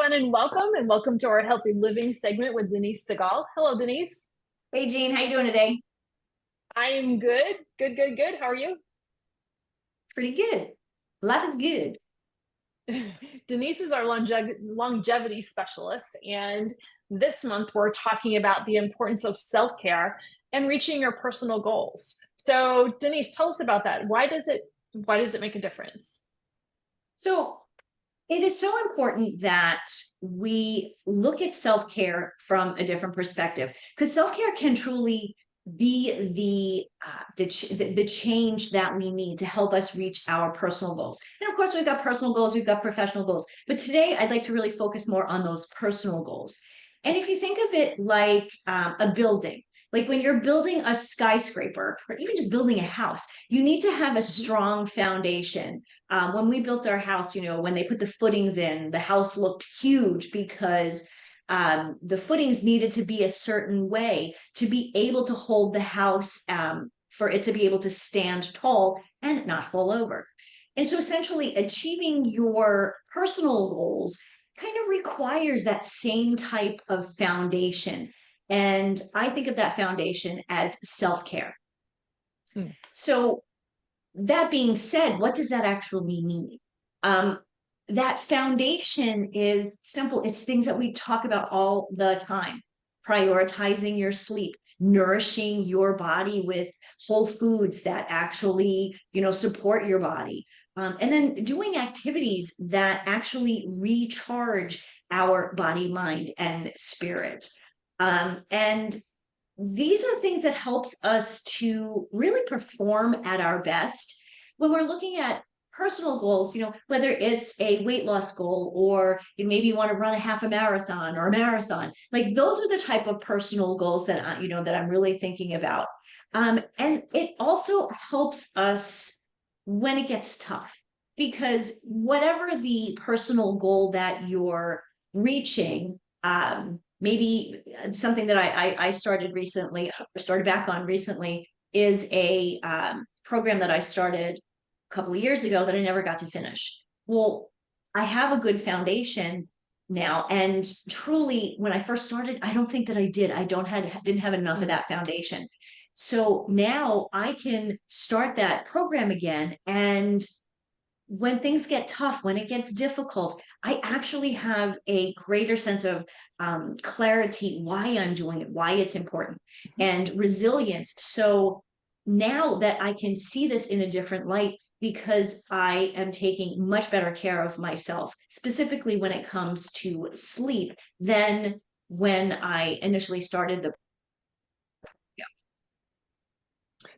everyone, and welcome to our healthy living segment with Denise Stegall. Hello, Denise. Hey, Jean, how you doing today? I am good. Good. How are you? Pretty good. Life is good. Denise is our longevity specialist, and this month we're talking about the importance of self-care and reaching your personal goals. So, Denise, tell us about that. Why does it make a difference? So it is so important that we look at self-care from a different perspective, because self-care can truly be the change that we need to help us reach our personal goals. And of course, we've got personal goals, we've got professional goals, but today I'd like to really focus more on those personal goals. And if you think of it like a building, like when you're building a skyscraper or even just building a house, you need to have a strong foundation. When we built our house, when they put the footings in, the house looked huge because the footings needed to be a certain way to be able to hold the house, for it to be able to stand tall and not fall over. And so essentially achieving your personal goals kind of requires that same type of foundation. And I think of that foundation as self-care. Hmm. So that being said, what does that actually mean? Um, that foundation is simple. It's things that we talk about all the time: prioritizing your sleep, nourishing your body with whole foods that actually, support your body. And then doing activities that actually recharge our body, mind, and spirit. And these are things that helps us to really perform at our best when we're looking at personal goals, whether it's a weight loss goal or maybe you want to run a half a marathon or a marathon. Like those are the type of personal goals that that I'm really thinking about. And it also helps us when it gets tough, because whatever the personal goal that you're reaching, maybe something that I started recently, or started back on recently, is a program that I started a couple of years ago that I never got to finish. Well, I have a good foundation now, and truly, when I first started, I don't think that I did. Didn't have enough of that foundation. So now I can start that program again, and when things get tough, when it gets difficult, I actually have a greater sense of clarity why I'm doing it, why it's important, and resilience. So now that I can see this in a different light, because I am taking much better care of myself, specifically when it comes to sleep, than when I initially started the.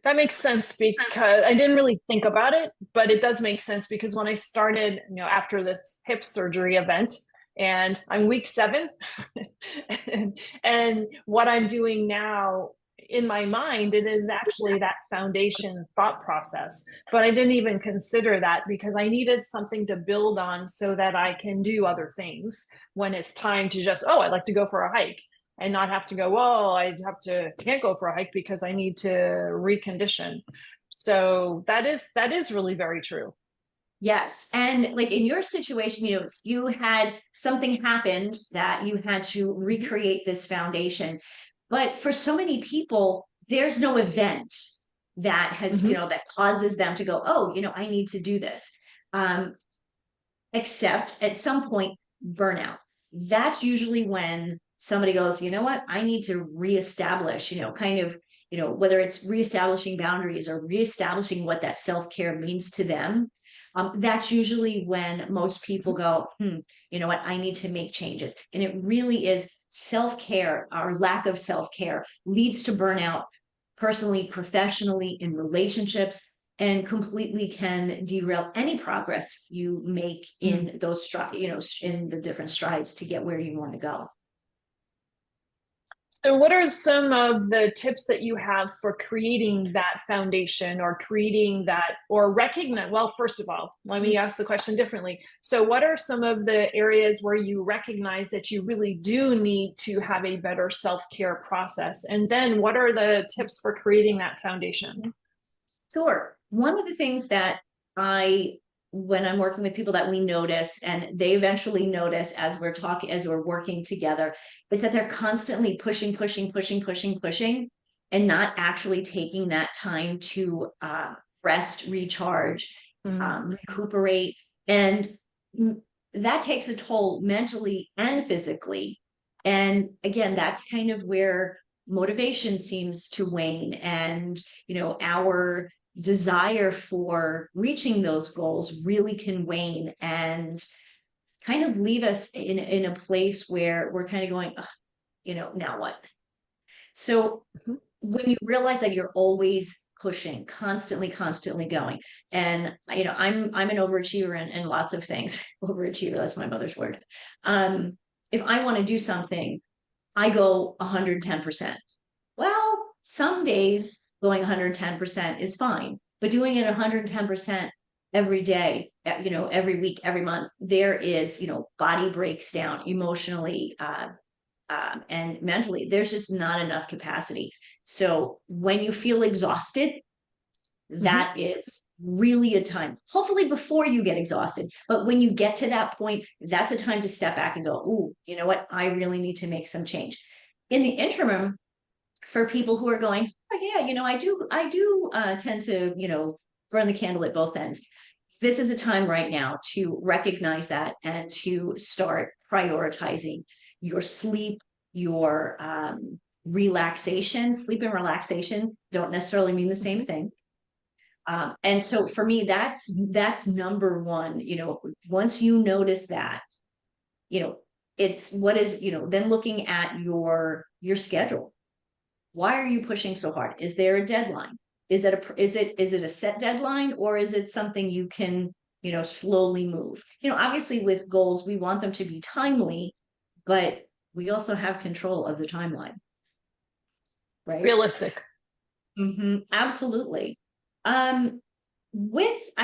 That makes sense because I didn't really think about it, but it does make sense because when I started, after this hip surgery event, and I'm week 7, and what I'm doing now in my mind, it is actually that foundation thought process. But I didn't even consider that because I needed something to build on so that I can do other things when it's time to just, oh, I'd like to go for a hike and not have to go, well, can't go for a hike because I need to recondition. So that is really very true. Yes. And like in your situation, you had something happened that you had to recreate this foundation. But for so many people, there's no event that has, Mhm. that causes them to go, oh, I need to do this. Um, Except at some point, burnout. That's usually when somebody goes, you know what, I need to reestablish, kind of, whether it's reestablishing boundaries or reestablishing what that self-care means to them. That's usually when most people go, you know what, I need to make changes. And it really is self-care, our lack of self-care leads to burnout, personally, professionally, in relationships, and completely can derail any progress you make Mm. in those in the different strides to get where you want to go. So, what are some of the tips that you have for creating that foundation or creating that or recognize? Well, first of all, let me ask the question differently. So, what are some of the areas where you recognize that you really do need to have a better self-care process? And then, what are the tips for creating that foundation? Sure. One of the things that I when I'm working with people that we notice, and they eventually notice as we're talking, as we're working together, it's that they're constantly pushing, pushing, pushing, pushing, pushing, and not actually taking that time to rest, recharge, recuperate. And that takes a toll mentally and physically. And again, that's kind of where motivation seems to wane, and our desire for reaching those goals really can wane and kind of leave us in a place where we're kind of going, now what? So when you realize that you're always pushing, constantly going, and I'm an overachiever in lots of things. Overachiever, that's my mother's word. If I want to do something, I go 110%. Well, some days going 110% is fine, but doing it 110% every day, every week, every month, there is, body breaks down emotionally, and mentally. There's just not enough capacity. So when you feel exhausted, that is really a time, hopefully before you get exhausted, but when you get to that point, that's a time to step back and go, ooh, you know what? I really need to make some change. In the interim, for people who are going, oh yeah, I do tend to, burn the candle at both ends. This is a time right now to recognize that and to start prioritizing your sleep, your relaxation. Sleep and relaxation don't necessarily mean the same thing. And so for me, that's number one. Once you notice that, it's what is, then looking at your schedule. Why are you pushing so hard? Is there a deadline? Is it a set deadline, or is it something you can, slowly move? Obviously with goals, we want them to be timely, but we also have control of the timeline, right? Realistic. Absolutely. I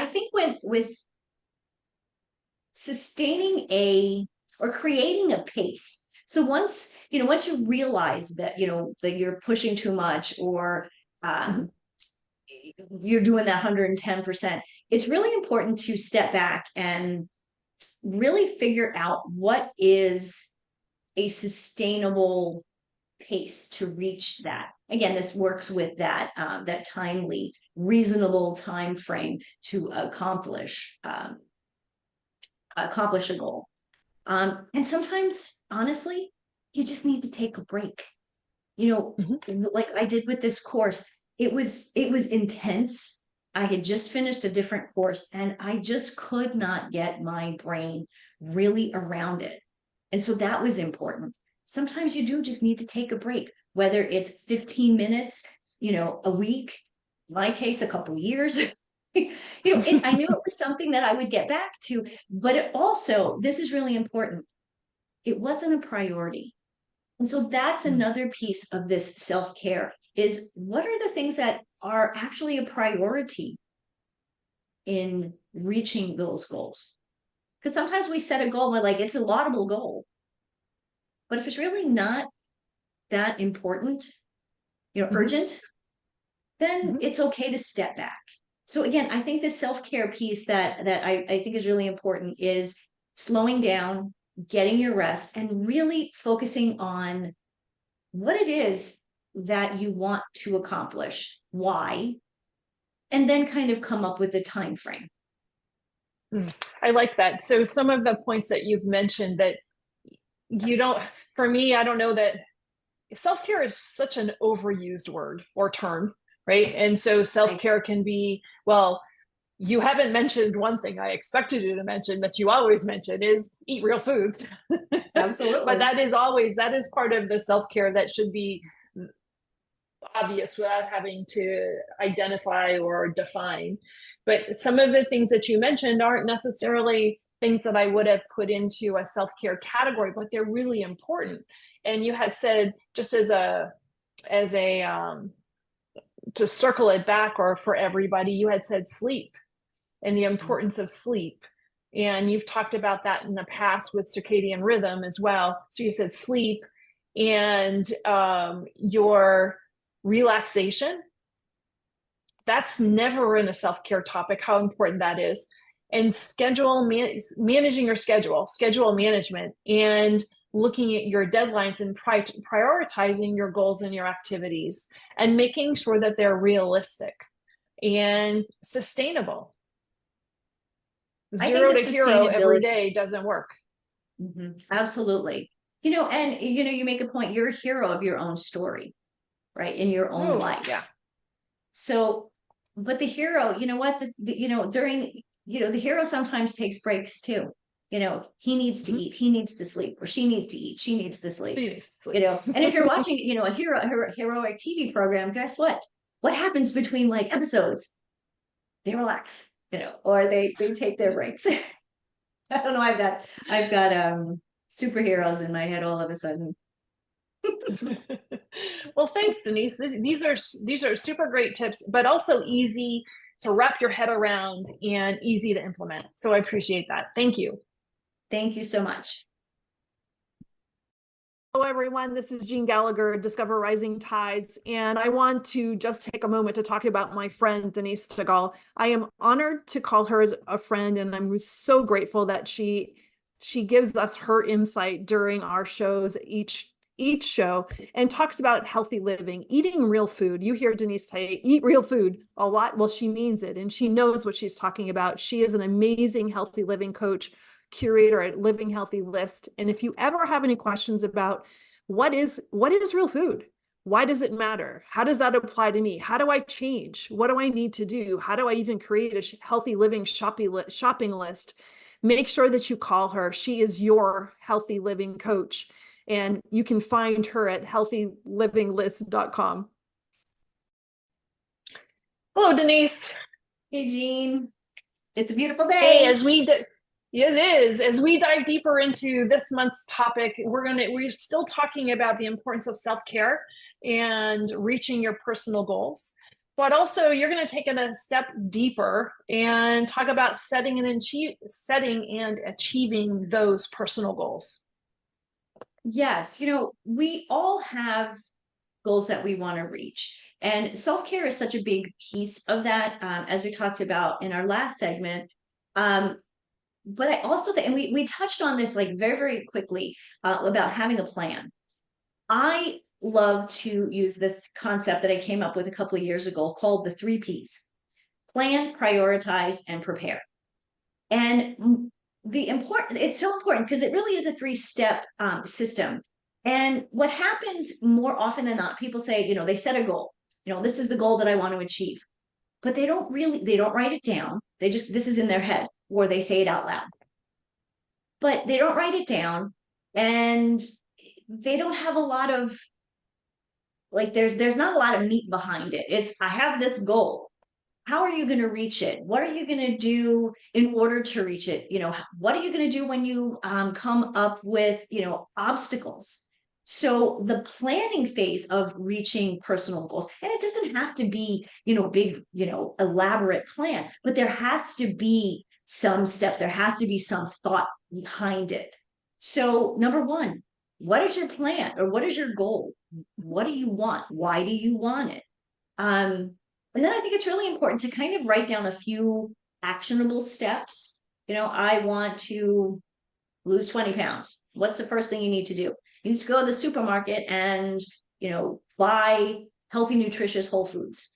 think with sustaining or creating a pace. So once you realize that, that you're pushing too much, or you're doing that 110%, it's really important to step back and really figure out what is a sustainable pace to reach that. Again, this works with that timely, reasonable time frame to accomplish a goal. And sometimes, honestly, you just need to take a break. Like I did with this course, it was intense. I had just finished a different course, and I just could not get my brain really around it. And so that was important. Sometimes you do just need to take a break, whether it's 15 minutes, a week, in my case, a couple of years. I knew it was something that I would get back to, but it also, this is really important, it wasn't a priority. And so that's another piece of this self-care, is what are the things that are actually a priority in reaching those goals? Because sometimes we set a goal, we're like, it's a laudable goal. But if it's really not that important, urgent, then it's okay to step back. So again, I think the self-care piece that I think is really important is slowing down, getting your rest, and really focusing on what it is that you want to accomplish, why, and then kind of come up with a time frame. I like that. So some of the points that you've mentioned that for me, I don't know that self-care is such an overused word or term, right? And so self-care can be, well, you haven't mentioned one thing I expected you to mention that you always mention is eat real foods. Absolutely. But that is part of the self-care that should be obvious without having to identify or define. But some of the things that you mentioned aren't necessarily things that I would have put into a self-care category, but they're really important. And you had said, just as a to circle it back, or for everybody, you had said sleep and the importance of sleep. And you've talked about that in the past with circadian rhythm as well. So you said sleep and your relaxation. That's never in a self-care topic, how important that is. and managing your schedule management, and looking at your deadlines and prioritizing your goals and your activities, and making sure that they're realistic and sustainable. Zero to hero every day doesn't work. Absolutely. And you make a point, you're a hero of your own story, right? In your own life. Yeah. So, but the hero, you know what, the hero sometimes takes breaks too. He needs to eat, he needs to sleep, or she needs to eat, she needs to sleep. And if you're watching, a heroic TV program, guess what? What happens between like episodes? They relax, or they take their breaks. I don't know. I've got superheroes in my head all of a sudden. Well, thanks, Denise. These are super great tips, but also easy to wrap your head around and easy to implement. So I appreciate that. Thank you. Thank you so much. Hello, everyone. This is Jean Gallagher, Discover Rising Tides, and I want to just take a moment to talk about my friend, Denise Stegall. I am honored to call her as a friend, and I'm so grateful that she gives us her insight during our shows, each show, and talks about healthy living, eating real food. You hear Denise say, eat real food a lot. Well, she means it, and she knows what she's talking about. She is an amazing healthy living coach, curator at Living Healthy List. And if you ever have any questions about what is real food, why does it matter, how does that apply to me, how do I change, what do I need to do, how do I even create a healthy living shopping list, make sure that you call her. She is your healthy living coach, and you can find her at healthylivinglist.com. Hello, Denise. Hey, Jean. It's a beautiful day. Hey, it is. As we dive deeper into this month's topic, we're still talking about the importance of self-care and reaching your personal goals. But also, you're going to take it a step deeper and talk about setting and achieving those personal goals. Yes, we all have goals that we want to reach. And self-care is such a big piece of that, as we talked about in our last segment. But I also think, and we touched on this like very, very quickly, about having a plan. I love to use this concept that I came up with a couple of years ago called the 3 Ps: plan, prioritize, and prepare. And it's so important because it really is a 3-step system. And what happens more often than not, people say, they set a goal, this is the goal that I want to achieve, but they don't write it down. This is in their head, or they say it out loud, but they don't write it down, and they don't have a lot of, like, there's not a lot of meat behind it. It's, I have this goal. How are you going to reach it? What are you going to do in order to reach it? What are you going to do when you come up with, obstacles? So the planning phase of reaching personal goals, and it doesn't have to be, big, elaborate plan, but there has to be some steps. There has to be some thought behind it. So number 1, what is your plan, or what is your goal? What do you want? Why do you want it? And then I think it's really important to kind of write down a few actionable steps. I want to lose 20 pounds. What's the first thing you need to do? You need to go to the supermarket and, buy healthy, nutritious whole foods.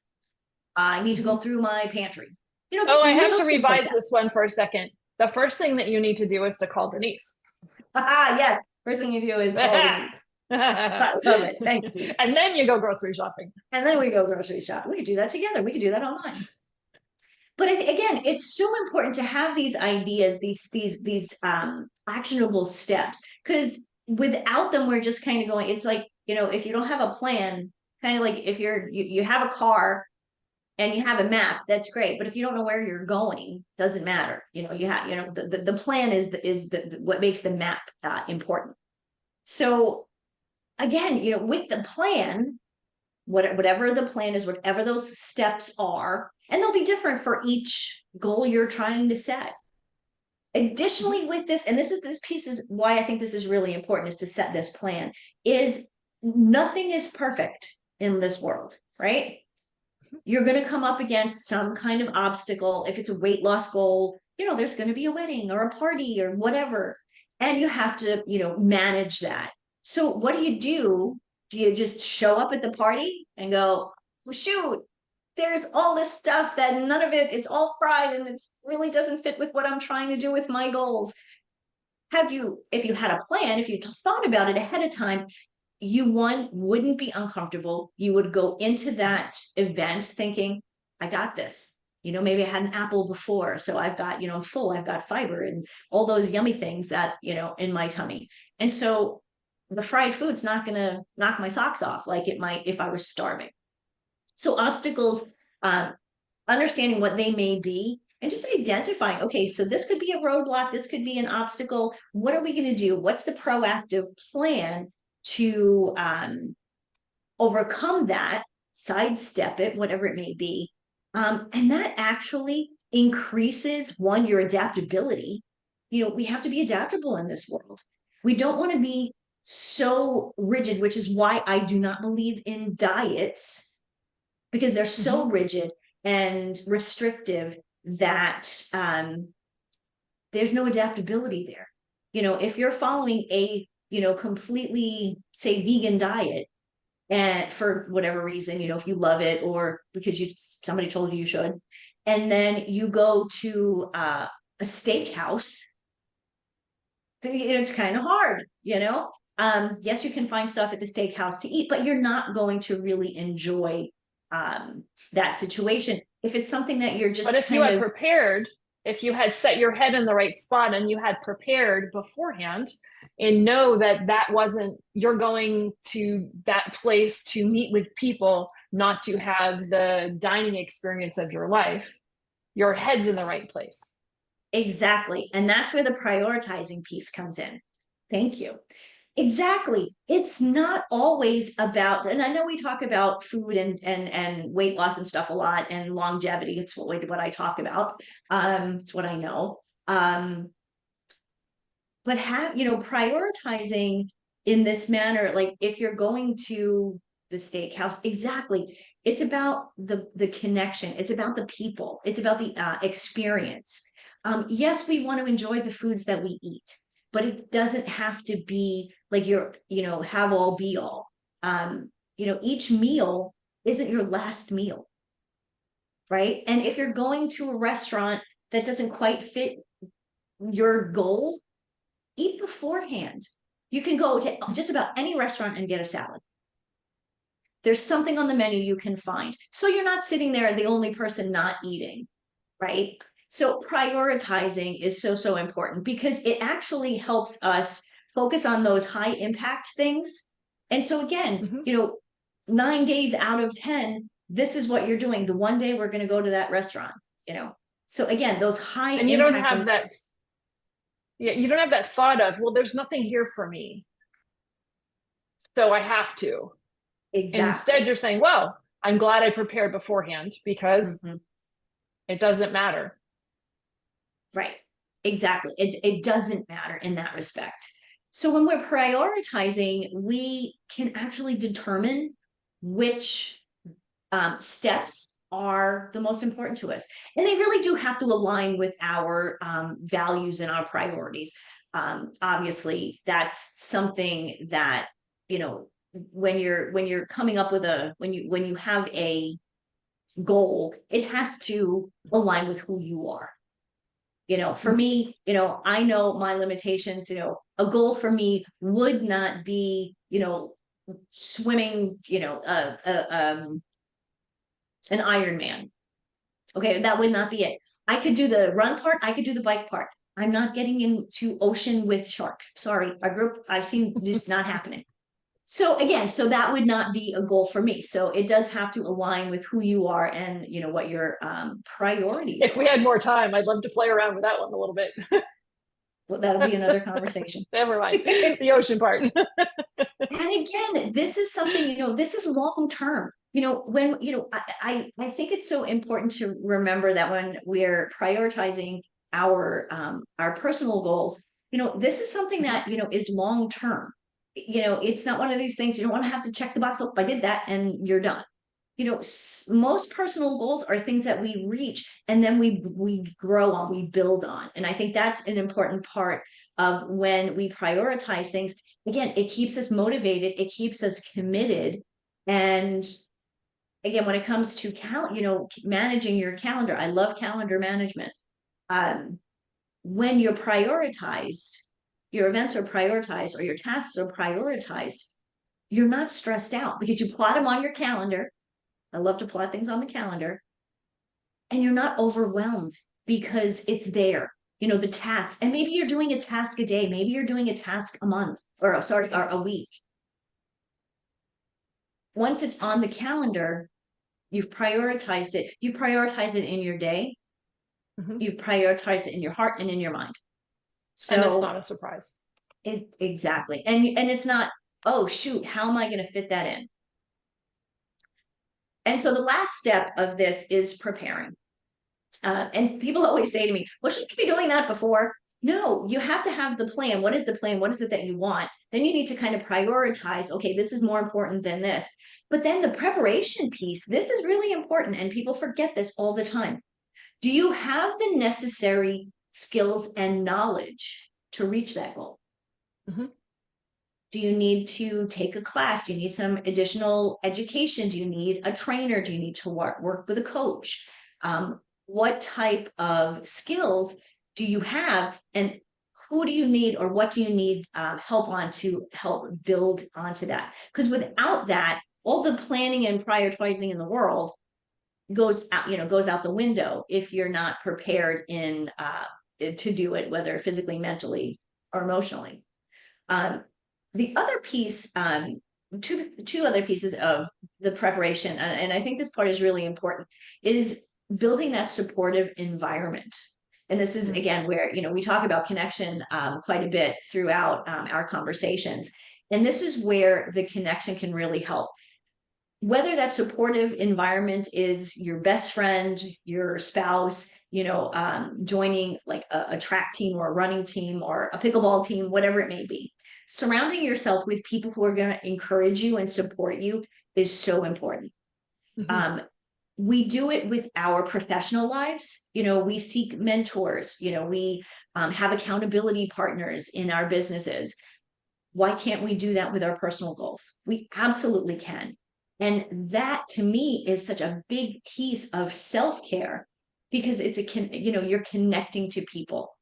I need to go through my pantry. I have to revise this one for a second. The first thing that you need to do is to call Denise. Yes. First thing you do is call Denise. I love it. Thanks, Steve. And then you go grocery shopping. And then we go grocery shopping. We could do that together. We could do that online. But again, it's so important to have these ideas, these actionable steps, because without them, we're just kind of going. It's like, if you don't have a plan, kind of like if you have a car and you have a map, that's great. But if you don't know where you're going, doesn't matter. The plan is what makes the map important. So again, with the plan, whatever the plan is, whatever those steps are, and they'll be different for each goal you're trying to set. Additionally, with this, and this piece is why I think this is really important, is to set this plan, is nothing is perfect in this world, right? You're going to come up against some kind of obstacle. If it's a weight loss goal, there's going to be a wedding or a party or whatever. And you have to, manage that. So what do you do? Do you just show up at the party and go, well, shoot, there's all this stuff that none of it, it's all fried and it really doesn't fit with what I'm trying to do with my goals. If you had a plan, if you thought about it ahead of time, you wouldn't be uncomfortable. You would go into that event thinking, I got this. Maybe I had an apple before, so I've got, I'm full, I've got fiber and all those yummy things that, in my tummy. And so the fried food's not going to knock my socks off like it might if I was starving. So obstacles, understanding what they may be, and just identifying, okay, so this could be a roadblock, this could be an obstacle. What are we going to do? What's the proactive plan to overcome that, sidestep it, whatever it may be? And that actually increases, one, your adaptability. We have to be adaptable in this world. We don't want to be so rigid, which is why I do not believe in diets, because they're so rigid and restrictive that there's no adaptability there. If you're following a, completely, say, vegan diet, and for whatever reason, if you love it or because somebody told you should, and then you go to a steakhouse, it's kind of hard, yes, you can find stuff at the steakhouse to eat, but you're not going to really enjoy that situation. If it's something that you're just But if you had prepared, if you had set your head in the right spot and you had prepared beforehand and know that wasn't, you're going to that place to meet with people, not to have the dining experience of your life, your head's in the right place. Exactly. And that's where the prioritizing piece comes in. Thank you. Exactly. It's not always about, and I know we talk about food and weight loss and stuff a lot, and longevity. It's what I talk about. It's what I know. But prioritizing in this manner, like if you're going to the steakhouse, exactly. It's about the connection. It's about the people. It's about the experience. Yes, we want to enjoy the foods that we eat, but it doesn't have to be like your, have all be all. Each meal isn't your last meal, right? And if you're going to a restaurant that doesn't quite fit your goal, eat beforehand. You can go to just about any restaurant and get a salad. There's something on the menu you can find. So you're not sitting there the only person not eating, right? So prioritizing is so important because it actually helps us focus on those high impact things. And so again, 9 days out of 10, this is what you're doing. The one day we're going to go to that restaurant, So again, those high and you don't have that. Yeah, you don't have that thought of, well, there's nothing here for me, so I have to. Exactly. Instead, you're saying, well, I'm glad I prepared beforehand because it doesn't matter. Right. Exactly. It doesn't matter in that respect. So when we're prioritizing, we can actually determine which steps are the most important to us. And they really do have to align with our values and our priorities. Obviously, that's something that, when you're coming up with when you have a goal, it has to align with who you are. For me, I know my limitations. A goal for me would not be, swimming, an Ironman. Okay, that would not be it. I could do the run part. I could do the bike part. I'm not getting into ocean with sharks. Sorry, I've seen this not happening. So again, that would not be a goal for me. So it does have to align with who you are and what your priorities If we had more time, I'd love to play around with that one a little bit. Well, that'll be another conversation. Never mind. The ocean part. And again, this is something, this is long term. When, I think it's so important to remember that when we're prioritizing our personal goals, this is something that, is long term. It's not one of these things you don't want to have to check the box. Oh, I did that and you're done. most personal goals are things that we reach and then we grow on, we build on. And I think that's an important part of when we prioritize things. Again, it keeps us motivated, it keeps us committed. And again, when it comes to managing your calendar, I love calendar management. When you're prioritized, your events are prioritized or your tasks are prioritized, you're not stressed out because you plot them on your calendar. I love to plot things on the calendar. And you're not overwhelmed because it's there. The task, and maybe you're doing a task a day, maybe you're doing a task a month, or a week. Once it's on the calendar, you've prioritized it. You've prioritized it in your day. You've prioritized it in your heart and in your mind. So and it's not a surprise. Exactly. And it's not, oh shoot, how am I going to fit that in? And so the last step of this is preparing. And people always say to me, well, should you be doing that before? No, you have to have the plan. What is the plan? What is it that you want? Then you need to kind of prioritize, okay, this is more important than this. But then the preparation piece, this is really important. And people forget this all the time. Do you have the necessary skills and knowledge to reach that goal? Do you need to take a class? Do you need some additional education? Do you need a trainer? Do you need to work with a coach? What type of skills do you have, and who do you need, or what do you need help on to help build onto that? Because without that, all the planning and prioritizing in the world goes out the window if you're not prepared to do it, whether physically, mentally, or emotionally. The other piece, two other pieces of the preparation, and I think this part is really important, is building that supportive environment. And this is, again, where, we talk about connection quite a bit throughout our conversations. And this is where the connection can really help. Whether that supportive environment is your best friend, your spouse, joining like a track team or a running team or a pickleball team, whatever it may be. Surrounding yourself with people who are going to encourage you and support you is so important. We do it with our professional lives. We seek mentors, we have accountability partners in our businesses. Why can't we do that with our personal goals? We absolutely can. And that to me is such a big piece of self-care, because you're connecting to people.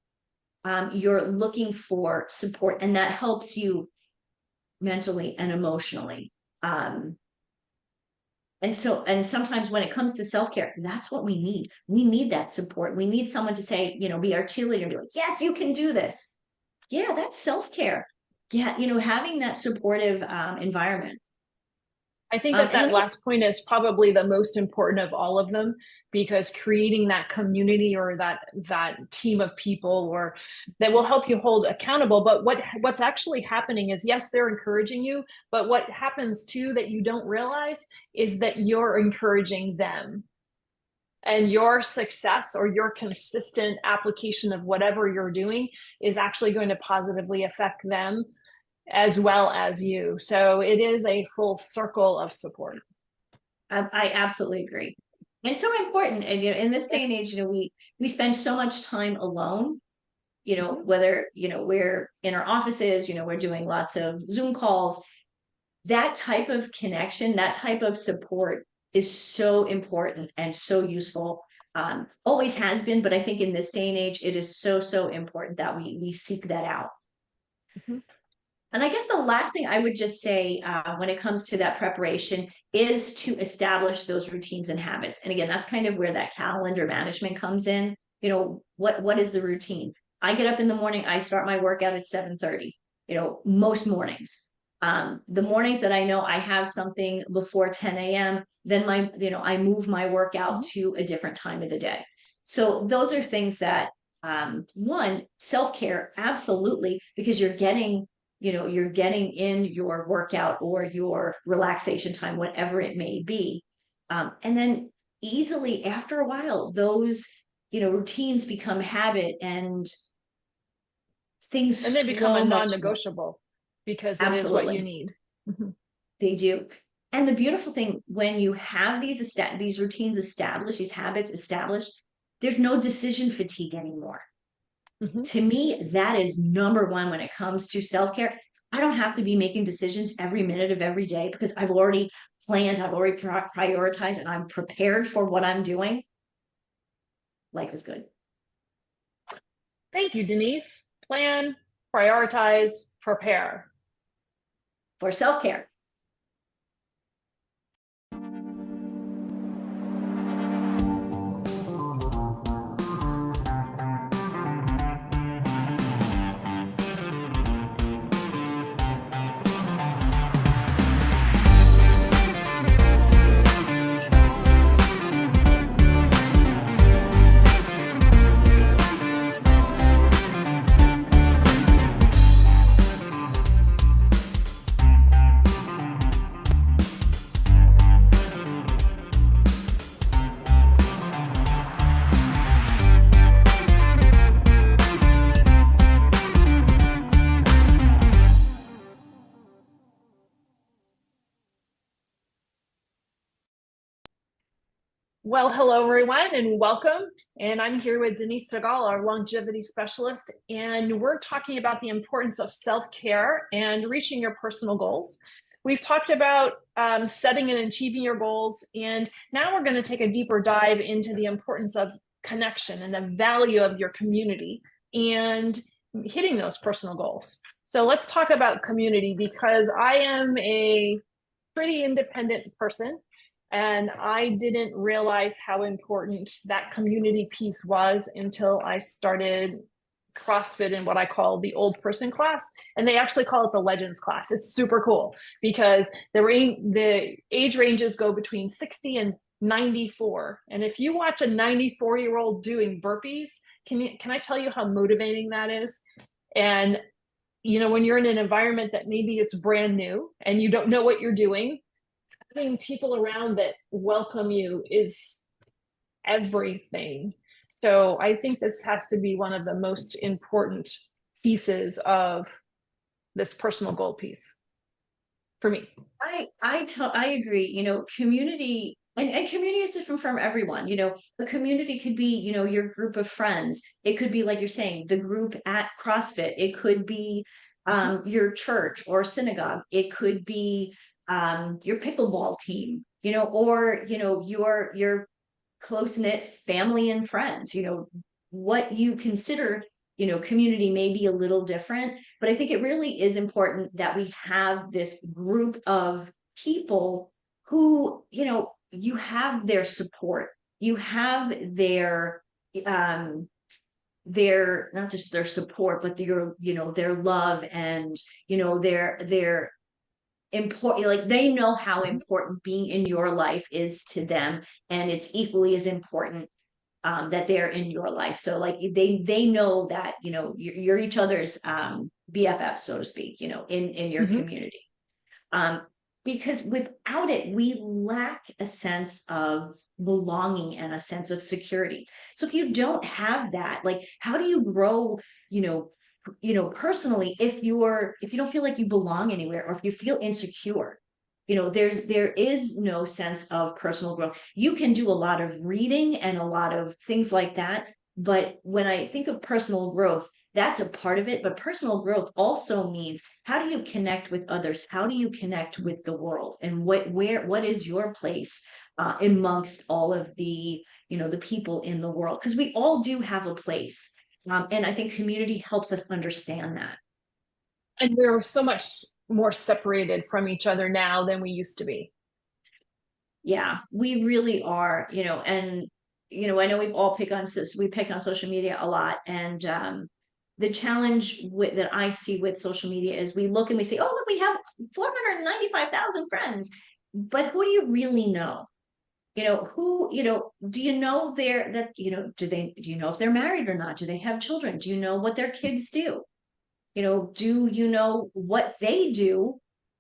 You're looking for support, and that helps you mentally and emotionally. And sometimes when it comes to self-care, that's what we need. We need that support. We need someone to say, be our cheerleader and be like, yes, you can do this. Yeah, that's self-care. Yeah, having that supportive environment. I think that last point is probably the most important of all of them, because creating that community or that team of people or that will help you hold accountable. But what's actually happening is, yes, they're encouraging you, but what happens too that you don't realize is that you're encouraging them. And your success or your consistent application of whatever you're doing is actually going to positively affect them as well as you. So it is a full circle of support. I absolutely agree. And so important. And in this day and age, we spend so much time alone, whether, we're in our offices, we're doing lots of Zoom calls. That type of connection, that type of support is so important and so useful. Always has been, but I think in this day and age, it is so, so important that we seek that out. And I guess the last thing I would just say when it comes to that preparation is to establish those routines and habits. And again, that's kind of where that calendar management comes in. What is the routine? I get up in the morning, I start my workout at 7:30, most mornings. The mornings that I know I have something before 10 a.m., then I move my workout to a different time of the day. So those are things that, one, self-care, absolutely, because you're getting in your workout or your relaxation time, whatever it may be. And then easily after a while, those, routines become habit and things. And they become a non-negotiable because it is what you need. They do. And the beautiful thing, when you have these routines established, these habits established, there's no decision fatigue anymore. To me, that is number one when it comes to self-care. I don't have to be making decisions every minute of every day because I've already planned, I've already prioritized, and I'm prepared for what I'm doing. Life is good. Thank you, Denise. Plan, prioritize, prepare. For self-care. Well, hello everyone and welcome. And I'm here with Denise Stegall, our longevity specialist, and we're talking about the importance of self-care and reaching your personal goals. We've talked about setting and achieving your goals, and now we're going to take a deeper dive into the importance of connection and the value of your community and hitting those personal goals. So let's talk about community, because I am a pretty independent person. And I didn't realize how important that community piece was until I started CrossFit in what I call the old person class. And they actually call it the Legends class. It's super cool because the age ranges go between 60 and 94. And if you watch a 94-year-old doing burpees, can I tell you how motivating that is? And you know, when you're in an environment that maybe it's brand new and you don't know what you're doing, having people around that welcome you is everything. So I think this has to be one of the most important pieces of this personal goal piece for me. I agree. You know, community and community is different from everyone. You know, a community could be, you know, your group of friends. It could be, like you're saying, the group at CrossFit. It could be your church or synagogue. It could be your pickleball team, you know, or, you know, your close-knit family and friends. You know, what you consider, you know, community may be a little different, but I think it really is important that we have this group of people who, you know, you have their support, you have their not just their support, but their, you know, their love, and you know, their important, like they know how important being in your life is to them, and it's equally as important that they're in your life. So like they know that, you know, you're each other's BFF, so to speak, you know, in your community. Because without it, we lack a sense of belonging and a sense of security. So if you don't have that, like how do you grow, you know, personally, if you don't feel like you belong anywhere, or if you feel insecure, you know, there is no sense of personal growth. You can do a lot of reading and a lot of things like that, but when I think of personal growth, that's a part of it. But personal growth also means, how do you connect with others? How do you connect with the world? And what is your place amongst all of the, you know, the people in the world? Because we all do have a place. And I think community helps us understand that. And we're so much more separated from each other now than we used to be. Yeah, we really are, you know, and you know, I know we pick on social media a lot, and the challenge that I see with social media is we look and we say, oh, look, we have 495,000 friends, but who do you really know? You know, who, you know, do you know you know, do you know if they're married or not? Do they have children? Do you know what their kids do? You know, do you know what they do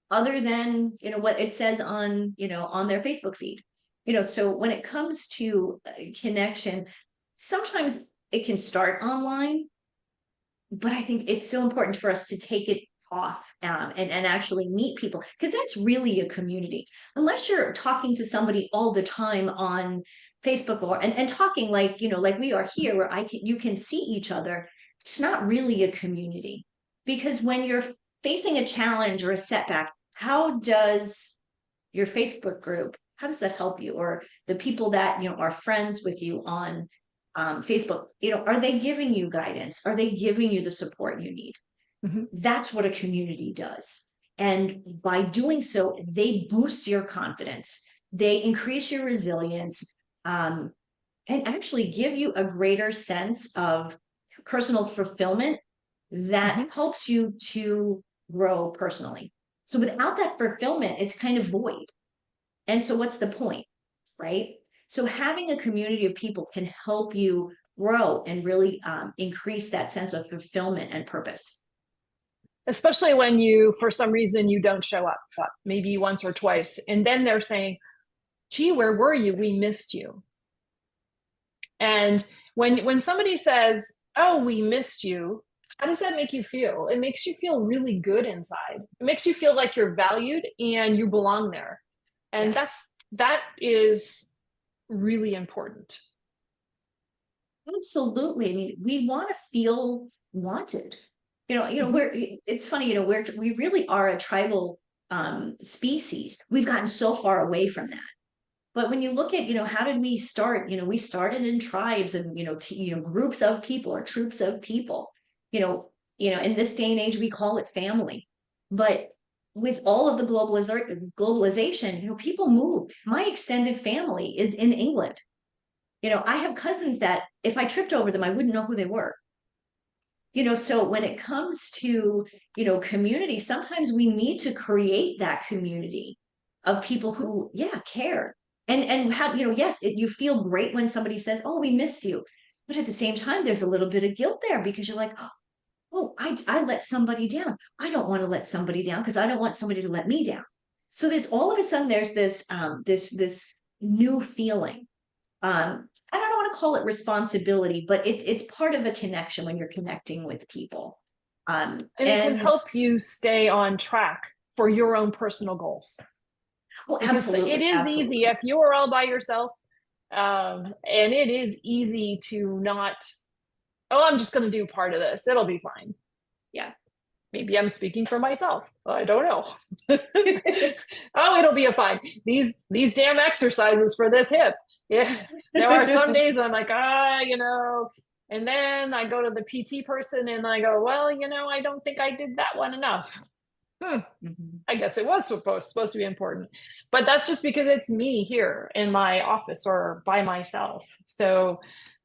other than, you know, what it says on, you know, on their Facebook feed? You know, so when it comes to connection, sometimes it can start online, but I think it's so important for us to take it off and actually meet people, because that's really a community. Unless you're talking to somebody all the time on Facebook and talking like, like we are here, where you can see each other, it's not really a community. Because when you're facing a challenge or a setback, how does your Facebook group, how does that help you? Or the people that, are friends with you on Facebook, are they giving you guidance? Are they giving you the support you need? Mhm. That's what a community does. And by doing so, they boost your confidence, they increase your resilience, and actually give you a greater sense of personal fulfillment that Mhm. helps you to grow personally. So without that fulfillment, it's kind of void. And so what's the point, right? So having a community of people can help you grow and really increase that sense of fulfillment and purpose. Especially when for some reason, you don't show up, maybe once or twice. And then they're saying, gee, where were you? We missed you. And when somebody says, oh, we missed you, how does that make you feel? It makes you feel really good inside. It makes you feel like you're valued and you belong there. And Yes, that is really important. absolutely. I mean, we want to feel wanted. Mhm. It's funny, we really are a tribal species. We've gotten so far away from that. But when you look at, how did we start? We started in tribes and, groups of people or troops of people. In this day and age, we call it family. But with all of the globalization, people move. My extended family is in England. I have cousins that if I tripped over them, I wouldn't know who they were. So when it comes to, community, sometimes we need to create that community of people who, yeah, care. And have, yes, you feel great when somebody says, oh, we miss you. But at the same time, there's a little bit of guilt there because you're like, oh, I let somebody down. I don't want to let somebody down because I don't want somebody to let me down. So there's all of a sudden there's this new feeling. I don't want to call it responsibility, but it's part of a connection when you're connecting with people. And it can And help you stay on track for your own personal goals. oh, Because it absolutely, is easy absolutely. if you are all by yourself, and it is easy to not, oh, I'm just going to do part of this, it'll be fine. Yeah. Maybe I'm speaking for myself, I don't know. Oh, it'll be a fine, these damn exercises for this hip, yeah. There are some days I'm like, and then I go to the PT person and I go, well, I don't think I did that one enough. Mhm. I guess it was supposed to be important, but that's just because it's me here in my office or by myself. So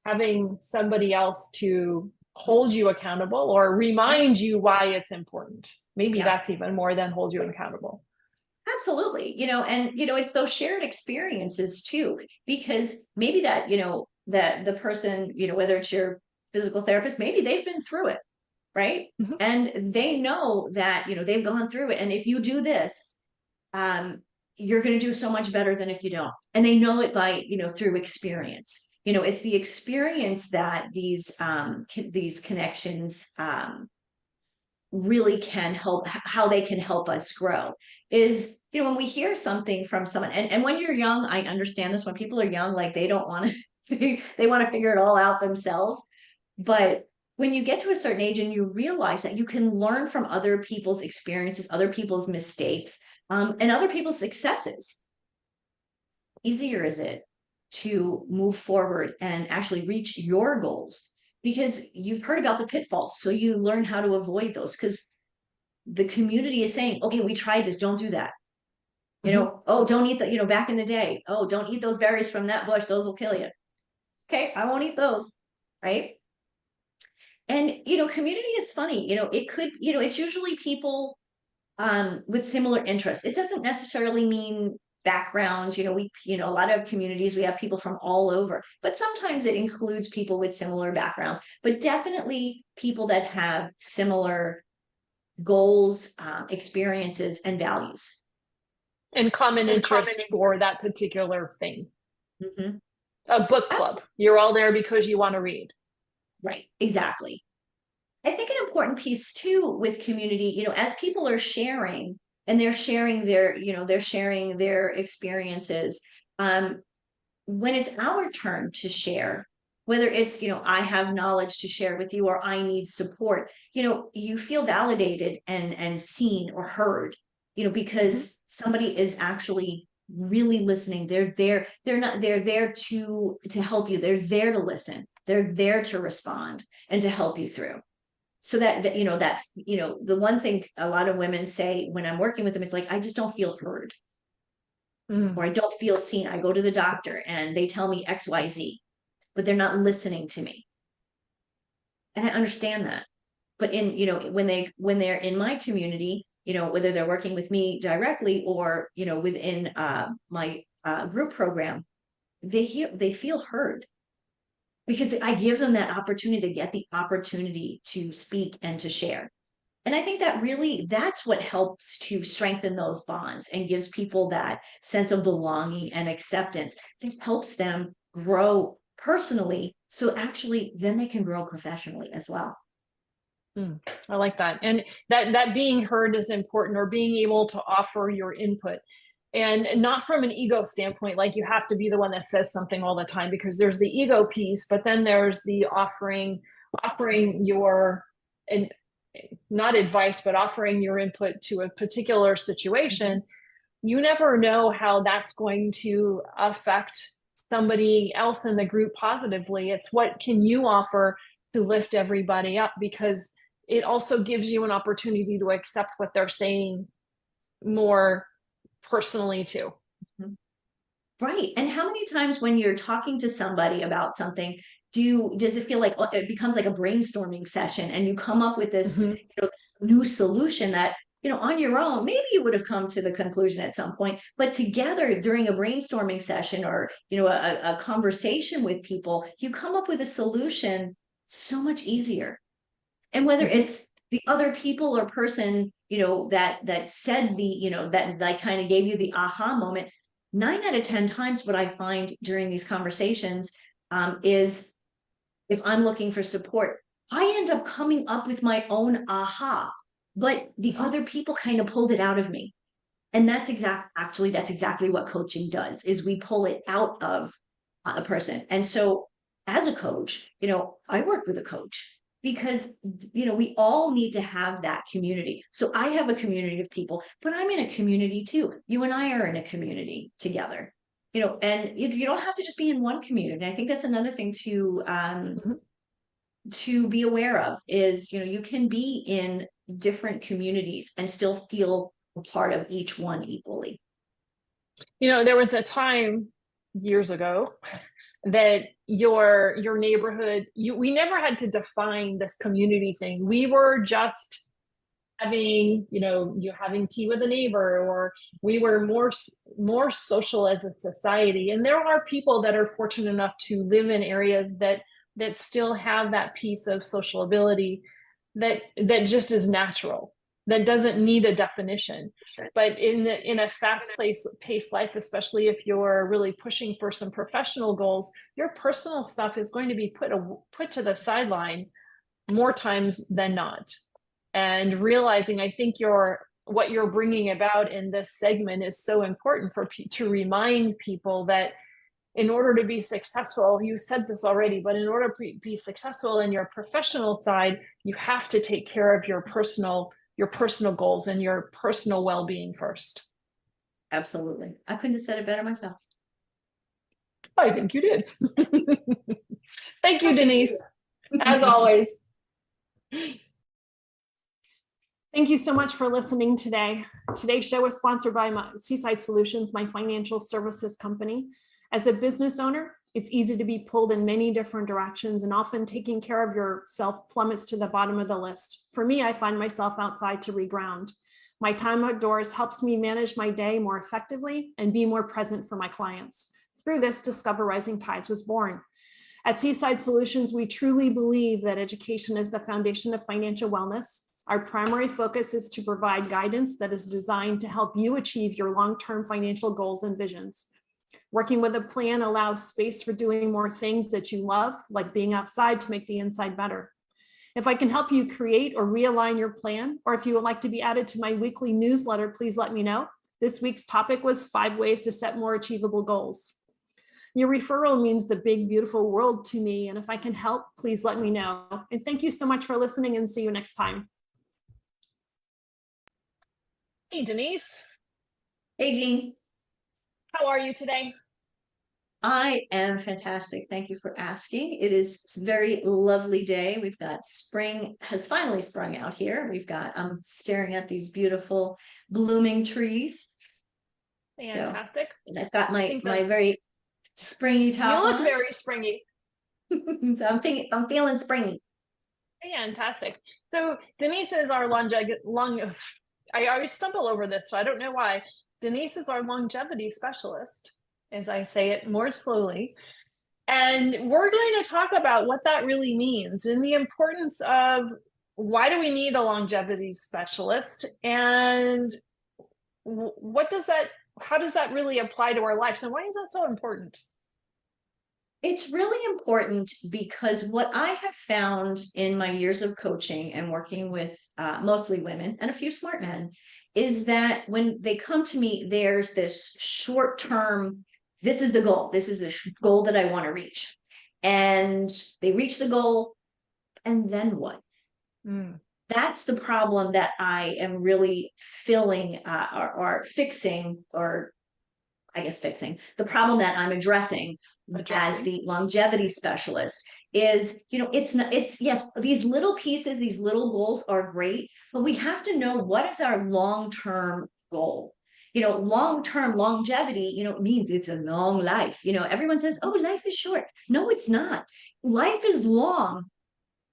having somebody else to hold you accountable or remind you why it's important, maybe Yeah, that's even more than hold you accountable. absolutely. And it's those shared experiences too, because maybe that, that the person, whether it's your physical therapist, maybe they've been through it, right? Mhm. And they know that, they've gone through it. And if you do this, um, you're going to do so much better than if you don't. And they know it by, through experience. It's the experience that these connections really can help, how they can help us grow is, when we hear something from someone, and when you're young, I understand this. When people are young, like they don't want to, they want to figure it all out themselves. But when you get to a certain age and you realize that you can learn from other people's experiences, other people's mistakes, and other people's successes, easier is it to move forward and actually reach your goals because you've heard about the pitfalls. So you learn how to avoid those because the community is saying, okay, we tried this, don't do that. Mhm. Oh, don't eat the, back in the day, oh, don't eat those berries from that bush, those will kill you. Okay, I won't eat those, right? And community is funny. It could, it's usually people with similar interests. It doesn't necessarily mean backgrounds. A lot of communities, we have people from all over, but sometimes it includes people with similar backgrounds, but definitely people that have similar goals, experiences, and values. And common And common interest for that particular thing. hmm A book club, Absolutely. you're all there because you want to read. Right. Exactly. I think an important piece too with community, as people are sharing and they're sharing their experiences, when it's our turn to share, whether it's, I have knowledge to share with you or I need support, you feel validated and seen or heard, because somebody is actually really listening. They're there to help you. They're there to listen. They're there to respond and to help you through. So the one thing a lot of women say when I'm working with them is like, I just don't feel heard, Mm. or I don't feel seen. I go to the doctor and they tell me XYZ, but they're not listening to me. And I understand that. But when they're in my community, whether they're working with me directly or, within my group program, they feel heard because I give them that opportunity. They get the opportunity to speak and to share. And I think that's what helps to strengthen those bonds and gives people that sense of belonging and acceptance. This helps them grow personally. So actually, then they can grow professionally as well. I like that. And that being heard is important, or being able to offer your input, and not from an ego standpoint, like you have to be the one that says something all the time, because there's the ego piece, but then there's the offering your, and not advice, but offering your input to a particular situation. You never know how that's going to affect somebody else in the group positively. It's what can you offer to lift everybody up, because it also gives you an opportunity to accept what they're saying more personally too. Right. And how many times when you're talking to somebody about something, does it feel like it becomes like a brainstorming session and you come up with this new solution that, on your own, maybe you would have come to the conclusion at some point, but together during a brainstorming session or, a conversation with people, you come up with a solution so much easier. And whether it's the other people or person, that said that kind of gave you the aha moment, 9 out of 10 times what I find during these conversations is if I'm looking for support, I end up coming up with my own aha, but the other people kind of pulled it out of me. And that's exactly what coaching does, is we pull it out of a person. And so as a coach, I work with a coach because, we all need to have that community. So I have a community of people, but I'm in a community too. You and I are in a community together, and you don't have to just be in one community. I think that's another thing to be aware of is, you can be in different communities and still feel a part of each one equally. There was a time years ago that your neighborhood, we never had to define this community thing. We were just having, you having tea with a neighbor, or we were more social as a society. And there are people that are fortunate enough to live in areas that still have that piece of social ability that just is natural, that doesn't need a definition. But in a paced life, especially if you're really pushing for some professional goals, your personal stuff is going to be put to the sideline more times than not. And realizing, I think what you're bringing about in this segment is so important to remind people that in order to be successful, you said this already, but in order to be successful in your professional side, you have to take care of your personal goals and your personal well-being first. Absolutely. I couldn't have said it better myself. I think you did. Thank you, Denise, as always. Thank you so much for listening today. Today's show is sponsored by Seaside Solutions, my financial services company. As a business owner, it's easy to be pulled in many different directions, and often taking care of yourself plummets to the bottom of the list. For me, I find myself outside to reground. My time outdoors helps me manage my day more effectively and be more present for my clients. Through this, Discover Rising Tides was born. At Seaside Solutions, we truly believe that education is the foundation of financial wellness. Our primary focus is to provide guidance that is designed to help you achieve your long-term financial goals and visions. Working with a plan allows space for doing more things that you love, like being outside to make the inside better. If I can help you create or realign your plan, or if you would like to be added to my weekly newsletter, please let me know. This week's topic was 5 ways to set more achievable goals. Your referral means the big, beautiful world to me. And if I can help, please let me know. And thank you so much for listening, and see you next time. Hey, Denise. Hey, Jean. How are you today? I am fantastic. Thank you for asking. It is a very lovely day. We've got spring has finally sprung out here. I'm staring at these beautiful blooming trees. Fantastic. So, and I've got my that very springy top you look on. very springy. So I'm feeling springy. Fantastic. So Denise is our I always stumble over this, so I don't know why. Denise is our longevity specialist, as I say it more slowly. And we're going to talk about what that really means and the importance of why do we need a longevity specialist, and how does that really apply to our lives, and why is that so important? It's really important because what I have found in my years of coaching and working with mostly women and a few smart men is that when they come to me, there's this short term, this is the goal. This is the goal that I want to reach. And they reach the goal, and then what? That's the problem that I am really filling or fixing, or I guess fixing the problem that I'm addressing as the longevity specialist is, yes, these little pieces, these little goals are great, but we have to know what is our long-term goal. Long-term longevity, means it's a long life. Everyone says, oh, life is short. No, it's not. Life is long,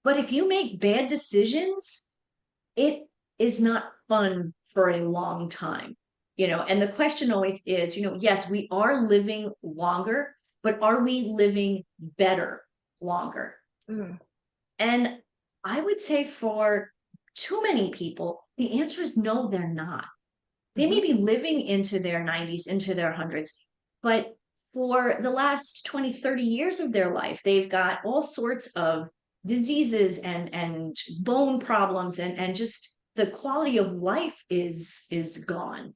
but if you make bad decisions, it is not fun for a long time. And the question always is, yes, we are living longer, but are we living better longer? And I would say for too many people, the answer is no, they're not. They may be living into their 90s, into their hundreds, but for the last 20, 30 years of their life, they've got all sorts of diseases and bone problems, and just the quality of life is gone.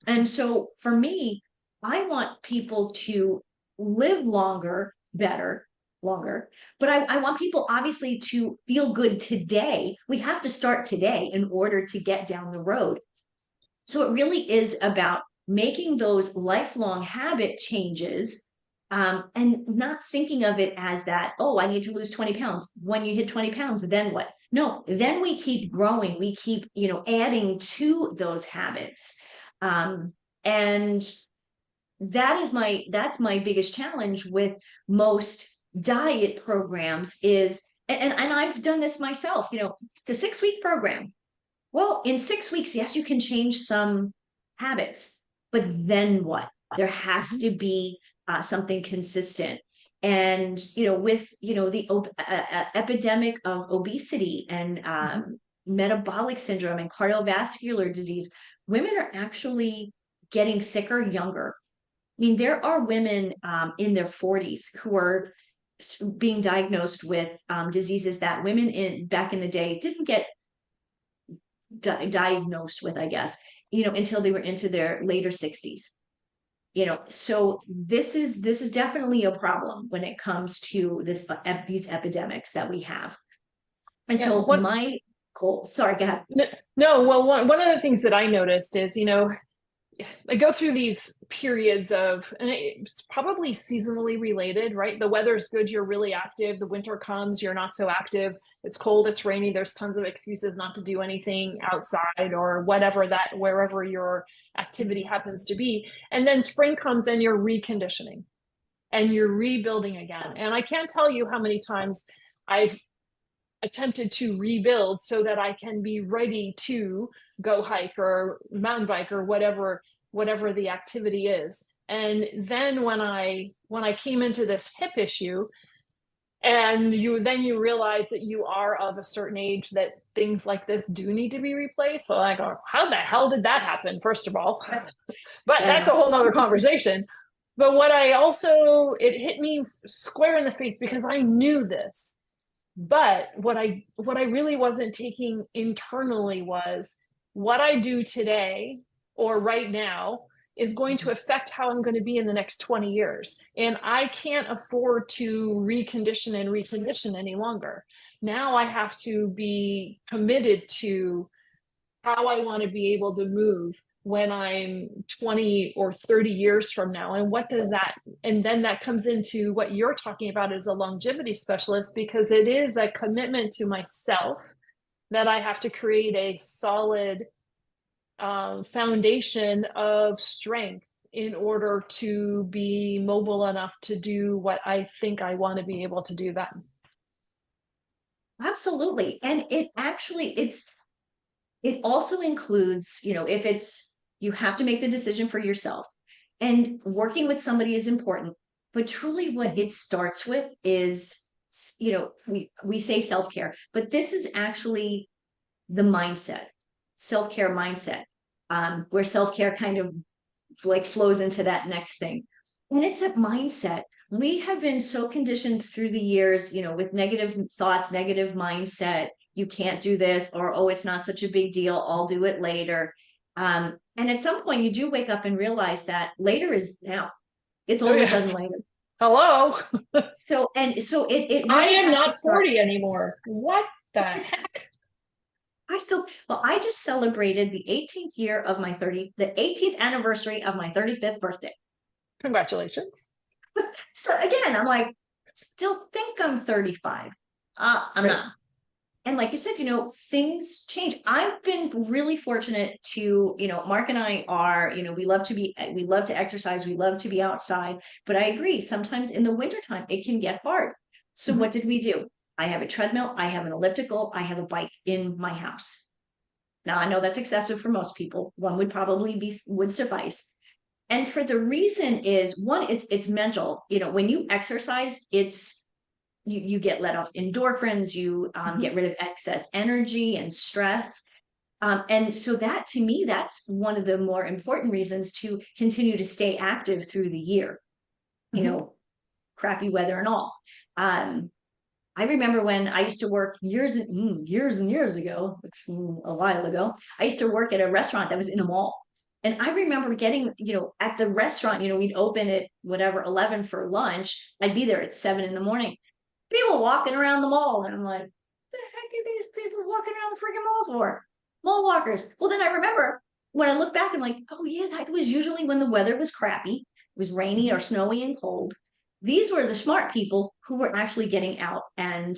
And so for me, I want people to live longer, better, longer, but I want people obviously to feel good today. We have to start today in order to get down the road. So it really is about making those lifelong habit changes, and not thinking of it as that, oh, I need to lose 20 pounds. When you hit 20 pounds, then what? No, then we keep growing. We keep, adding to those habits. And that's my biggest challenge with most diet programs is, and I've done this myself, it's a 6-week program. Well, in 6 weeks, yes, you can change some habits, but then what? There has to be something consistent. And, with, the epidemic of obesity and metabolic syndrome and cardiovascular disease, women are actually getting sicker younger. I mean, there are women in their 40s who are being diagnosed with diseases that women back in the day didn't get diagnosed with, I guess, until they were into their later 60s. So this is definitely a problem when it comes to these epidemics that we have. And so my goal, sorry, go ahead. No, well, one of the things that I noticed is, I go through these periods of, and it's probably seasonally related, right? The weather's good, you're really active. The winter comes, you're not so active. It's cold, it's rainy. There's tons of excuses not to do anything outside or wherever your activity happens to be. And then spring comes and you're reconditioning and you're rebuilding again. And I can't tell you how many times I've attempted to rebuild so that I can be ready to go hike or mountain bike or whatever the activity is. And then when I came into this hip issue, and you realize that you are of a certain age that things like this do need to be replaced. So I go, how the hell did that happen, first of all? But that's a whole nother conversation. But it hit me square in the face because I knew this. But what I really wasn't taking internally was what I do today or right now is going to affect how I'm going to be in the next 20 years. And I can't afford to recondition any longer. Now I have to be committed to how I want to be able to move when I'm 20 or 30 years from now. And what does that, and then that comes into what you're talking about as a longevity specialist, because it is a commitment to myself that I have to create a solid foundation of strength in order to be mobile enough to do what I think I want to be able to do then. Absolutely. And it actually, it also includes, if it's, you have to make the decision for yourself, and working with somebody is important, but truly what it starts with is, we say self-care, but this is actually the mindset, self-care mindset, where self-care kind of like flows into that next thing. And it's that mindset. We have been so conditioned through the years, with negative thoughts, negative mindset. You can't do this, or, oh, it's not such a big deal. I'll do it later. And at some point, you do wake up and realize that later is now. It's all Oh, of a yeah. sudden later. Hello. So it I really am has to not start. 40 anymore. What the heck? I just celebrated the 18th year of the 18th anniversary of my 35th birthday. Congratulations. So again, I'm like, still think I'm 35. I'm Right. not. And like you said, things change. I've been really fortunate to, Mark and I are, we love to exercise, we love to be outside. But I agree, sometimes in the wintertime, it can get hard. So Mhm. what did we do? I have a treadmill, I have an elliptical, I have a bike in my house. Now I know that's excessive for most people. One would suffice. And for the reason is, one, it's mental. When you exercise, you get let off endorphins, you get rid of excess energy and stress. And so that, to me, that's one of the more important reasons to continue to stay active through the year, Mhm. crappy weather and all. Um, I remember when I used to work years and years ago, a while ago, I used to work at a restaurant that was in a mall. And I remember getting, at the restaurant, we'd open at whatever, 11 for lunch. I'd be there at 7 in the morning. People walking around the mall. And I'm like, the heck are these people walking around the freaking mall for? Mall walkers. Well, then I remember when I look back, I'm like, oh yeah, that was usually when the weather was crappy. It was rainy or Mhm. snowy and cold. These were the smart people who were actually getting out and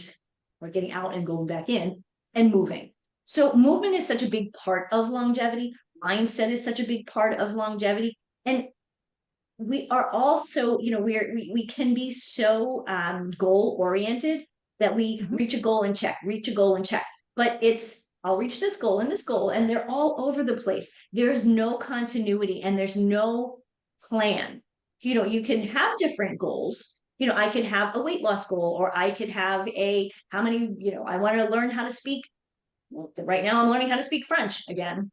going back in and moving. So movement is such a big part of longevity. Mindset is such a big part of longevity. And we are also, we can be so goal oriented that we Mhm. reach a goal and check. But I'll reach this goal and this goal, and they're all over the place. There's no continuity and there's no plan. You can have different goals. I could have a weight loss goal, or I could have how many, I want to learn how to speak. Well, right now I'm learning how to speak French again.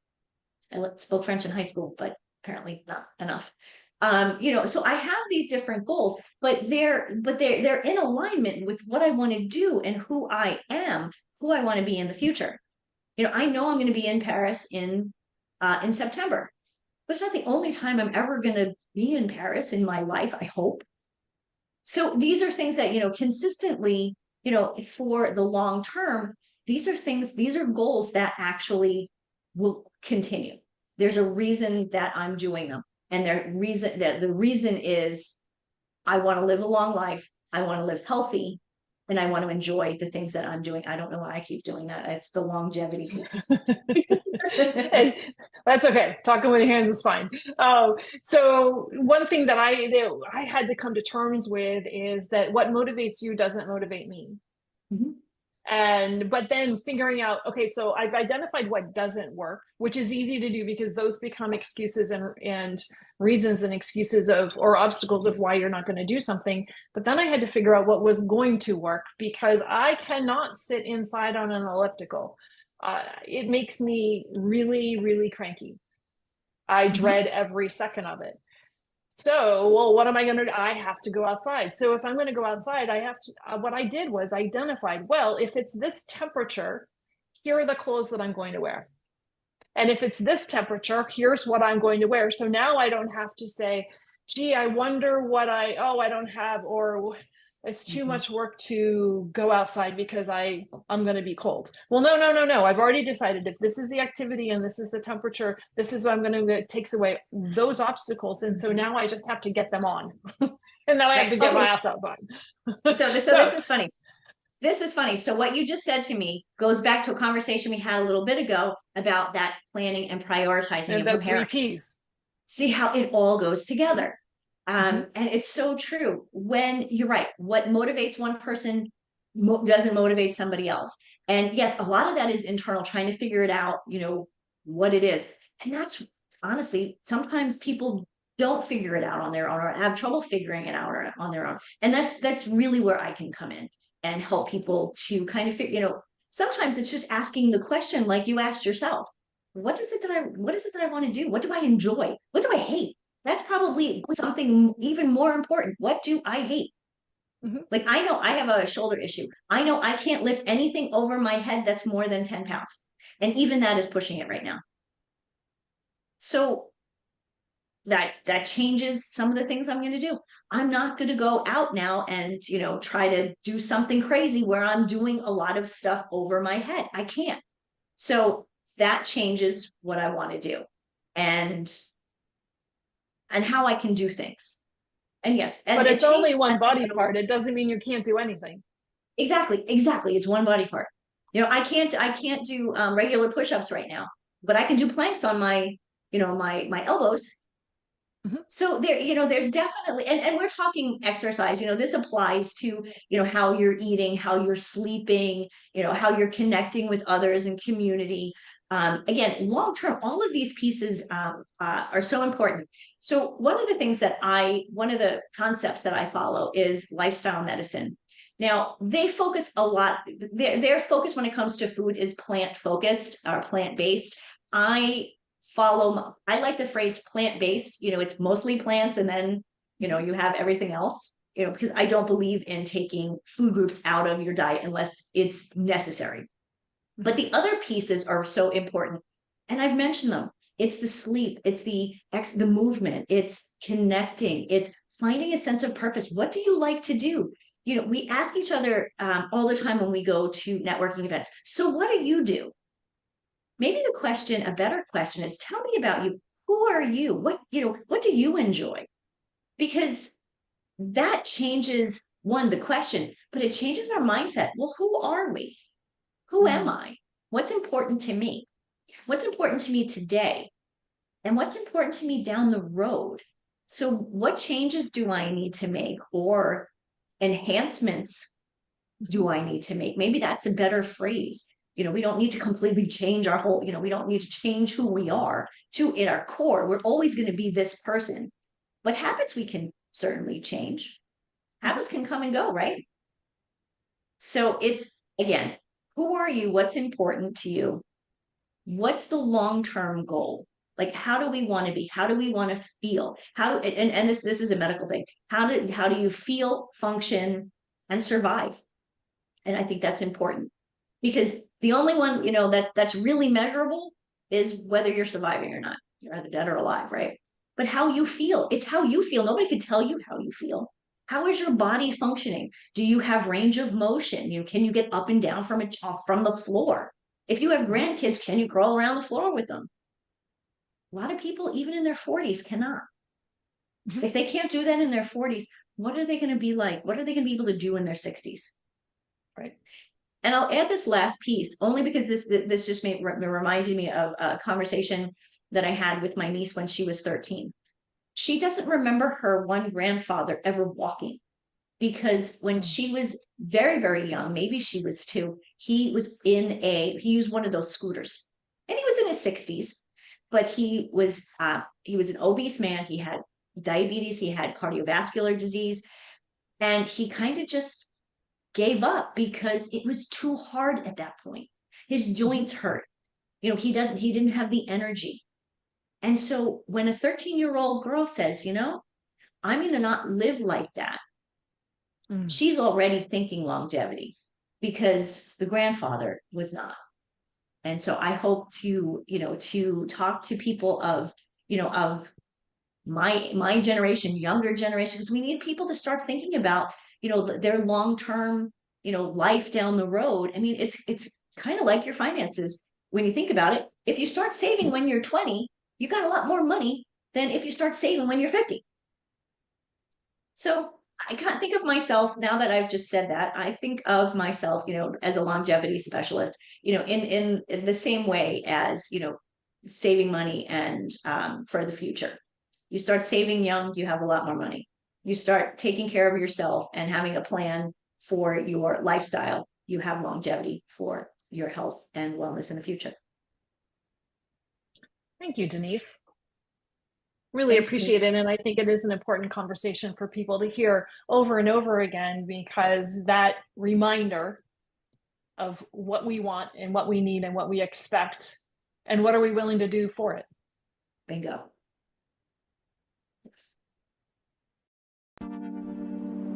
I spoke French in high school, but apparently not enough. So I have these different goals, but they're in alignment with what I want to do and who I am, who I want to be in the future. I know I'm going to be in Paris in September, but it's not the only time I'm ever going to be in Paris in my life, I hope. So these are things that, consistently, for the long term, these are goals that actually will continue. There's a reason that I'm doing them. And the reason is I want to live a long life. I want to live healthy, and I want to enjoy the things that I'm doing. I don't know why I keep doing that. It's the longevity piece. And that's okay. Talking with your hands is fine. So one thing that I had to come to terms with is that what motivates you doesn't motivate me. Mhm. But then figuring out, okay, so I've identified what doesn't work, which is easy to do because those become excuses and reasons and excuses or obstacles of why you're not going to do something. But then I had to figure out what was going to work, because I cannot sit inside on an elliptical. It makes me really, really cranky. I Mhm. dread every second of it. So, well, what am I going to do? I have to go outside. So if I'm going to go outside, I have to, what I did was identified, well, if it's this temperature, here are the clothes that I'm going to wear. And if it's this temperature, here's what I'm going to wear. So now I don't have to say, gee, I wonder what I don't have, or it's too Mhm. much work to go outside because I'm going to be cold. Well, no, no, no, no. I've already decided if this is the activity and this is the temperature, this is what I'm going to, it takes away those obstacles. And so now I just have to get them on. And then I have Right. to get Okay. my ass outside. So So, this is funny. This is funny. So what you just said to me goes back to a conversation we had a little bit ago about that planning and prioritizing and and the three preparing. P's. See how it all goes together. Mm-hmm. And it's so true. When you're right, what motivates one person doesn't motivate somebody else. And yes, a lot of that is internal, trying to figure it out, what it is. And that's honestly, sometimes people don't figure it out on their own or have trouble figuring it out on their own. And that's really where I can come in and help people to kind of figure, sometimes it's just asking the question like you asked yourself. What is it that I want to do? What do I enjoy? What do I hate? That's probably something even more important. What do I hate? Mm-hmm. Like I know I have a shoulder issue. I know I can't lift anything over my head that's more than 10 pounds. And even that is pushing it right now. So that changes some of the things I'm going to do. I'm not going to go out now and, try to do something crazy where I'm doing a lot of stuff over my head. I can't. So that changes what I want to do and how I can do things. And yes, and But it it's only changes one body part. It doesn't mean you can't do anything. exactly. It's one body part. I can't do regular push-ups right now, but I can do planks on my elbows. Mm-hmm. So there's definitely, and we're talking exercise, this applies to, how you're eating, how you're sleeping, how you're connecting with others and community. Again, long term, all of these pieces are so important. So one of the concepts that I follow is lifestyle medicine. Now they focus a lot, their focus when it comes to food is plant focused or plant based. I I like the phrase plant-based, it's mostly plants and then, you have everything else, because I don't believe in taking food groups out of your diet unless it's necessary. But the other pieces are so important. And I've mentioned them. It's the sleep, it's the movement, it's connecting, it's finding a sense of purpose. What do you like to do? We ask each other all the time when we go to networking events. So what do you do? Maybe a better question is tell me about you. Who are you? What do you enjoy? Because that changes the question, but it changes our mindset. Well, who are we? Who am Mm-hmm. I? What's important to me? What's important to me today? And what's important to me down the road? So, what changes do I need to make or enhancements do I need to make? Maybe that's a better phrase. We don't need to completely change our whole, we don't need to change who we are to in our core. We're always going to be this person. But habits we can certainly change. Mm-hmm. Habits can come and go, right? So it's again, who are you? What's important to you? What's the long-term goal? Like, how do we want to be? How do we want to feel? And this is a medical thing. How do you feel, function, and survive? And I think that's important because the only one, that's really measurable is whether you're surviving or not. You're either dead or alive, right? But how you feel, it's how you feel. Nobody can tell you how you feel. How is your body functioning? Do you have range of motion? Can you get up and down from the floor? If you have grandkids, can you crawl around the floor with them? A lot of people, even in their 40s, cannot. Mm-hmm. If they can't do that in their 40s, what are they going to be like? What are they going to be able to do in their 60s? Right. And I'll add this last piece only because this just reminded me of a conversation that I had with my niece when she was 13. She doesn't remember her one grandfather ever walking because when she was very, very young, maybe she was 2, he used one of those scooters and he was in his 60s, but he was an obese man. He had diabetes, he had cardiovascular disease, and he kind of just gave up because it was too hard at that point. His joints hurt. He didn't have the energy. And so when a 13-year-old girl says, I'm going to not live like that. Mm. She's already thinking longevity because the grandfather was not. And so I hope to, to talk to people of, of my generation, younger generation, because we need people to start thinking about, their long-term, life down the road. I mean, it's kind of like your finances. When you think about it, if you start saving when you're 20, you got a lot more money than if you start saving when you're 50. So I can't think of myself now that I've just said that. I think of myself, as a longevity specialist, in the same way as, saving money and for the future. You start saving young, you have a lot more money. You start taking care of yourself and having a plan for your lifestyle, you have longevity for your health and wellness in the future. Thank you, Denise. Really Thanks, appreciate Tina. it. And I think it is an important conversation for people to hear over and over again, because that reminder of what we want and what we need and what we expect and what are we willing to do for it. Bingo.